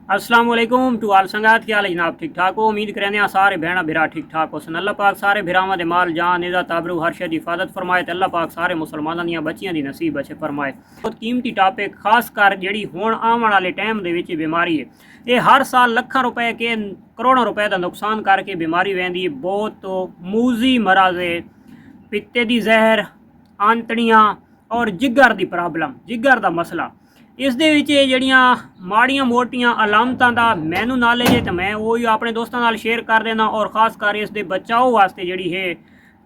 अस्सलाम वालेकुम टू आल संगात क्या हाल है जनाब। ठीक ठाक हो? उम्मीद करें सारे भैन बिरा ठीक ठाक हो सन। अल्लाह पाक सारे भरावां दे माल जान इज़्ज़त आबरू हर शे दी हिफाजत फरमाए ते अल्लाह पाक सारे मुसलमानां दियां बच्चियां दी नसीब अच्छे फरमाए। बहुत कीमती टॉपिक खास कर जिहड़ी हुण आउण वाले टाइम दे विच बीमारी है, ये हर साल लखां रुपए के करोड़ों रुपए का नुकसान करके बीमारी वहदी है। बहुत मूजी मराज है, पित्ते दी जहर, आंतड़ियाँ और जिगर दी प्रॉब्लम, जिगर दा मसला। इस दे विच ਜਿਹੜੀਆਂ ਮਾੜੀਆਂ ਮੋਟੀਆਂ ਅਲਾਮਤਾਂ ਦਾ ਮੈਨੂੰ ਨॉलेज है तो मैं वो अपने दोस्तों नाल शेयर कर देना और खास कर इस दे बचाव वास्ते ਜਿਹੜੀ है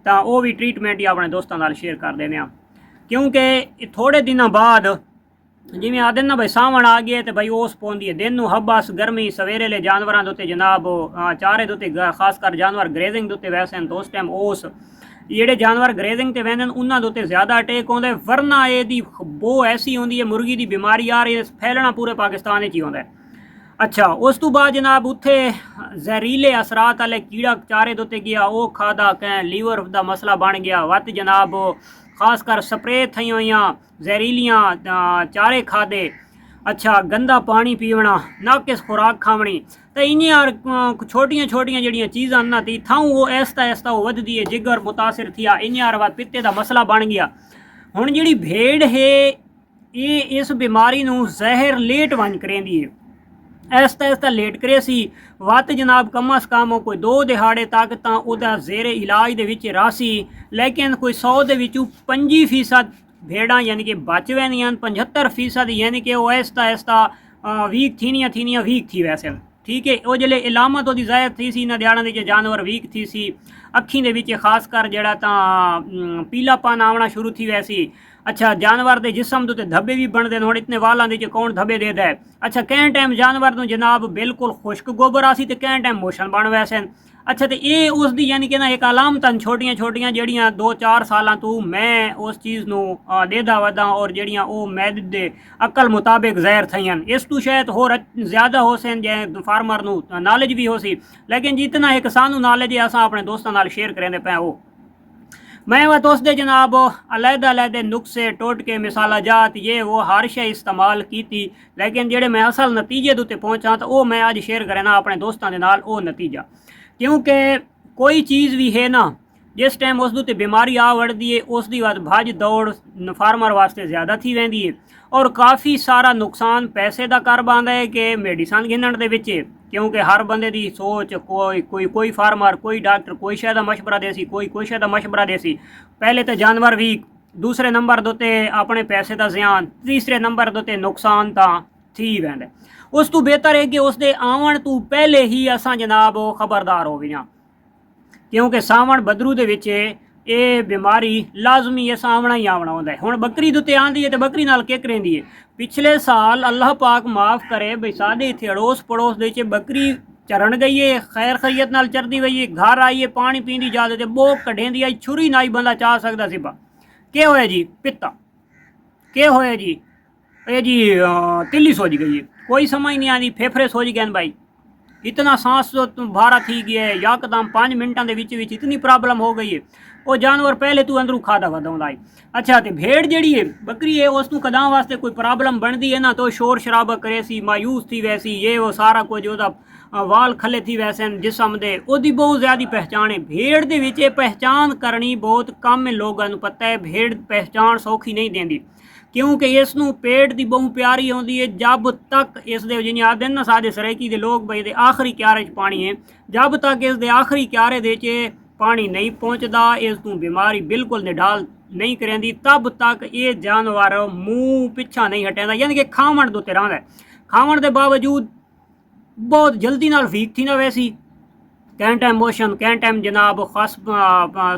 तो वो भी ट्रीटमेंट ही अपने दोस्तों नाल शेयर कर देने, क्योंकि थोड़े दिनों बाद जिमें आदि ना भाई सावन आ गया तो भाई ओस पौंदी है दिन हब्बस गर्मी सवेरे ले जानवरों के उत्ते जनाब चारे के उत्ते खास कर जानवर ग्रेजिंग के उत्ते वैसे तो उस टाइम ओस ਜਿਹੜੇ जानवर ग्रेजिंग ते वहदे उन्होंने ਦੇ ਉੱਤੇ ਜ਼ਿਆਦਾ ਅਟੈਕ ਆਉਂਦੇ, ਵਰਨਾ ਇਹਦੀ ਬੋ ਐਸੀ ਹੁੰਦੀ ਹੈ ਮੁਰਗੀ ਦੀ ਬਿਮਾਰੀ ਆ ਰਹੀ ਹੈ ਫੈਲਣਾ ਪੂਰੇ ਪਾਕਿस्तान ਵਿੱਚ ਹੀ ਹੁੰਦਾ। अच्छा उस तो बाद जनाब उत्थे जहरीले असरात वाले कीड़ा चारे दे उत्ते गया, वो खादा कैं लीवर का मसला बन गया वत जनाब, खास कर स्प्रे थी हुई जहरीलियाँ चारे खादे। अच्छा गंदा पानी पीवना, नाकिस खुराक खावनी, तो इन्हें छोटिया छोटिया जड़ियाँ चीज़ां ना थी थाऊँ वो ऐसता ऐसता वो वधदी है, जिगर मुतासिर थी इन्हें बाद पित्ते का मसला बन गया। हुण जिहड़ी भेड़ है ये इस बीमारी नूं जहर लेट वन करेंदी है, ऐसता ऐसता लेट करे सी वत जनाब कम अज कम कोई 2 दिहाड़े तक तो वह जेरे इलाज दे विच रासी, लेकिन कोई 100 दे विचों 25% भेड़ा यानी कि बच वैनियां, 75% यानी कि वो ऐसता ऐसता वीक थीनियां वीक थी वैसे। ठीक है, वो जल्द इलामत वो जाहिर थी सी, इन्होंने दिहाड़ों के जानवर वीक थी सी, अखी दे विच खास कर जड़ा पीलापन आवना शुरू थी वैसी। अच्छा जानवर के जिसम के धब्बे भी बनते हैं, इतने वालों के कौन धब्बे देता है। अच्छा कैं टाइम जानवर को जनाब बिल्कुल खुश्क गोबर आसी तो कैं टाइम मोशन बन वैसे। अच्छा तो ये उसकी यानी कि ना एक अलामत छोटिया छोटिया जड़ियाँ 2-4 साल तू मैं उस चीज़ को देदा वदा और जड़ियाँ वो मैद दे अकल मुताबिक जहर थी। इस तू शायद होर ज़्यादा हो सन जै फार्मर नॉलेज भी हो सी, लेकिन जितना एक सानू नॉलेज है असा अपने दोस्तों नाल शेयर करेंदे पे वो मैं वह तो उसके जनाब अलहदा अलहदे नुस्खे टोटके मिसाला जात ये वो हर शे इस्तेमाल की थी, लेकिन जेड़े मैं असल नतीजे उत्ते पहुँचा तो वो मैं अज शेयर करना अपने दोस्तों के नाल वो नतीजा। क्योंकि कोई चीज़ भी है ना जिस टाइम उस उत्ते बीमारी आ वड़दी है उसकी बाद भज दौड़ फार्मर वास्ते ज़्यादा थी वहदी है और काफ़ी सारा नुकसान पैसे का कर पाता है कि मेडिसन गिनण दे विच, क्योंकि हर बंदे दी सोच कोई फार्मर कोई डॉक्टर कोई शायद मशवरा देसी कोई शायद मशवरा देसी। पहले तो जानवर वीक, दूसरे नंबर दोते अपने पैसे का ज़ियान, तीसरे नंबर दोते नुकसान तो थी वैंदे। उस तो बेहतर है कि उसके आवन तो पहले ही असा जनाब खबरदार हो गया, क्योंकि सावन बदरू दे विच ये बीमारी लाजमी असा आवना ही आवना होंदा है। हुण बकरी दुते आंदी है तो बकरी नाल केक रहिंदी है। पिछले साल अल्लाह पाक माफ़ करे बई साडे इत्थे अड़ोस पड़ोस दे विच बकरी चरण गई है, खैर खैरियत नाल चरदी वही है, घर आई है पानी पींदी जाते ते बोक कढेंदी आई, छुरी नाई बंदा चाह सकदा सी बा के होया जी पित्ता, के होया जी ये जी तिल्ली सोच गई है, कोई समझ नहीं आती, फेफड़े सोच गए भाई, इतना सांस भारा थी गया है, यकदम 5 मिनटों के विच इतनी प्रॉब्लम हो गई है। वो जानवर पहले तू अंदरू खादा वधाउंदा है। अच्छा तो भेड़ जड़ी है बकरी है उसनू कदा वास्ते कोई प्रॉब्लम बनती है ना तो शोर शराबा करे सी, मायूस थी वैसी, ये वो सारा कुछ वह वाल खले थी वैसे जिसम दे ओदी बहुत ज़्यादा पहचान है। भेड़ दे विच पहचान करनी बहुत कम लोगों को पता है, भेड़ पहचान सौखी नहीं देंदी, क्योंकि इसनू पेट की बहुत प्यारी होती है। जब तक इस दे जिन्हें आदे ना सादे सराइकी दे लोग बई दे आखिरी क्यारे पानी है, जब तक इस दे आखिरी क्यारे दे पानी नहीं पहुँचता इस तू बीमारी बिल्कुल निढाल नहीं करेंदी, तब तक ये जानवर मुँह पिछा नहीं हटेंदा, यानी कि खावण दे उत्ते रहिंदा है। खावण के बावजूद बहुत जल्दी नाल वीक थी ना वैसी, कैं टाइम मोशन कैं टाइम जनाब खस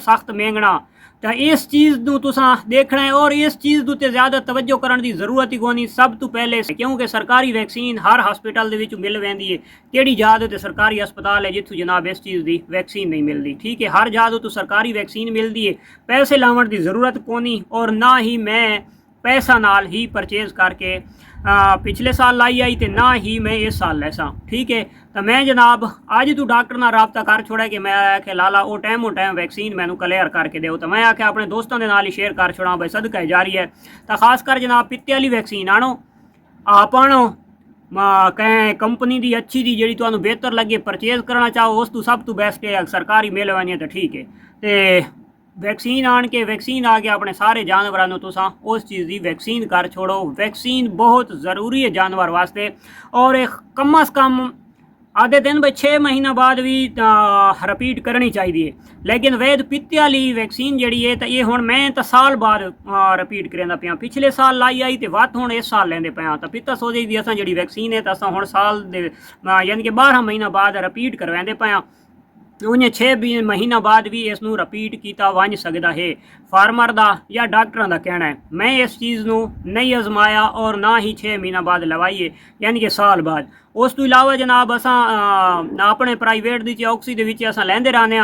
सख्त मेंगना, तो इस चीज़ नूं तुसां देखना है और इस चीज़ उत्ते ज़्यादा तवज्जो करने की जरूरत ही कोनी। सब तो पहले क्योंकि सरकारी वैक्सीन हर हस्पिटल दे विच मिल वैंदी है, केड़ी जगह ते सरकारी अस्पताल है जित्थों जनाब इस चीज़ की वैक्सीन नहीं मिलती। ठीक है, हर जगह तो सरकारी वैक्सीन मिलती है, पैसे लावन की जरूरत कोनी और ना ही मैं पैसा नाल ही परचेज करके पिछले साल लाई आई तो ना ही मैं इस साल लैसा। ठीक है, तो मैं जनाब अज तू डॉक्टर नाल राबता कर छोड़ा कि मैं आख्या लाला वो टाइम वैक्सीन मैनू क्लियर करके दो, तो मैं आख्या अपने दोस्तों के नाल ही शेयर कर छोड़ा भाई सदका जारी है। तो खास कर जनाब पित्ते वाली वैक्सीन आनो आप आनो कहीं कंपनी दी अच्छी दी जी तुहानू बेहतर लगे परचेज करना चाहो उस तो सब तो बेस्ट है सरकारी मिल वानी तो ठीक है। तो वैक्सीन आन के वैक्सीन आ गया अपने सारे जानवरों तुसा उस चीज़ की वैक्सीन कर छोड़ो। वैक्सीन बहुत ज़रूरी है जानवर वास्ते और एक कम अज़ कम आधे दिन भाई 6 महीना बाद भी रिपीट करनी चाहिए। लेकिन वैद पित्ते वाली वैक्सीन जी है तो ये हुण मैं तो साल बाद रिपीट करेंदा पिया। पिछले साल लाई आई तो वत हुण इस साल लेंदे पिया। तो पित्ता सोजे की असां जी वैक्सीन है तो असां हुण साल दे यानी कि 12 महीना बाद रिपीट करवाते पिया। उन्हें 6 महीना बाद भी इसनू रिपीट किया वन सकता है। फार्मर का या डॉक्टर का कहना है। मैं इस चीज़ को नहीं आजमाया और ना ही 6 महीना बाद लवाई है यानी कि साल बाद। उस तो इलावा जनाब असा अपने प्राइवेट की चौकसी के असा लेंदे रहने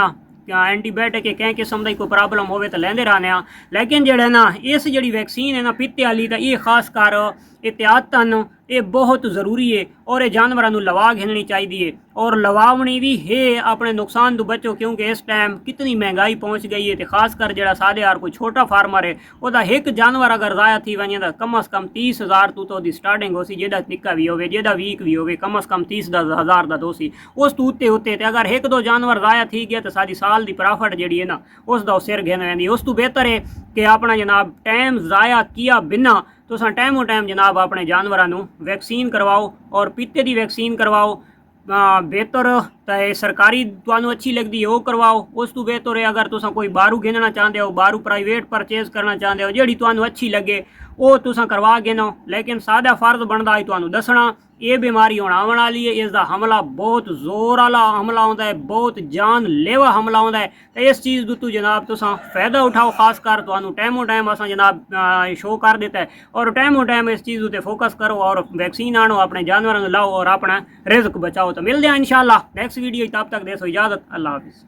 एंटीबायोटिक कई किस्म की कोई प्रॉब्लम हो तो लेंदे रहने। लेकिन जेड़ा ना इस जी वैक्सीन है ना पित्ते वाली तो ये खास कर एहतियातन ये बहुत ज़रूरी है और ये जानवरों लवा घेनी चाहिए और लवावनी भी है अपने नुकसान तो बचो। क्योंकि इस टाइम कितनी महंगाई पहुँच गई है तो खास कर जो साढ़े यार कोई छोटा फार्मर है वह एक जानवर अगर ज़ाया थी वजे तो कम अज़ कम 30,000 तो स्टार्टिंग हो सी जेड़ा निक्का भी हो जेड़ा वीक भी हो कम अज़ कम 30,000 का दो सी उस तो उत्ते उत्ते अगर एक दो जानवर ज़ाया थी गया तो सारी साल की प्रॉफिट जी है ना उसका सिर घेन वही। उस तो बेहतर है कि अपना जनाब टाइम ज़ाया किया बिना तो टाइमों टाइम जनाब अपने जानवरों वैक्सीन करवाओ और पित्ते की वैक्सीन करवाओ। बेहतर तो सरकारी तुहानू अच्छी लगती है वो करवाओ। उस तो बेहतर है अगर तुसा कोई बारू गिनना चाहते हो बारू प्राइवेट परचेज करना चाहते हो जी तुहानू अच्छी लगे वो तुसा करवा गिनो। लेकिन सादा फर्ज बनता है तुहानू दसना ये बीमारी हुण आवन वाली है। इसका हमला बहुत जोर वाला हमला आता है बहुत जानलेवा हमला आता है। तो इस चीज़ तो जनाब तुसा फ़ायदा उठाओ। खास कर तुहानू टाइमों टाइम असा जनाब शो कर देता है और टाइमों टाइम इस चीज़ उत्ते फोकस करो और वैक्सीन आनो अपने जानवरों लाओ और अपना रिज़्क बचाओ। तो मिलते हैं इंशाअल्लाह नेक्स्ट वीडियो। तब तक दे सो इजाज़त। अल्लाह हाफिज़।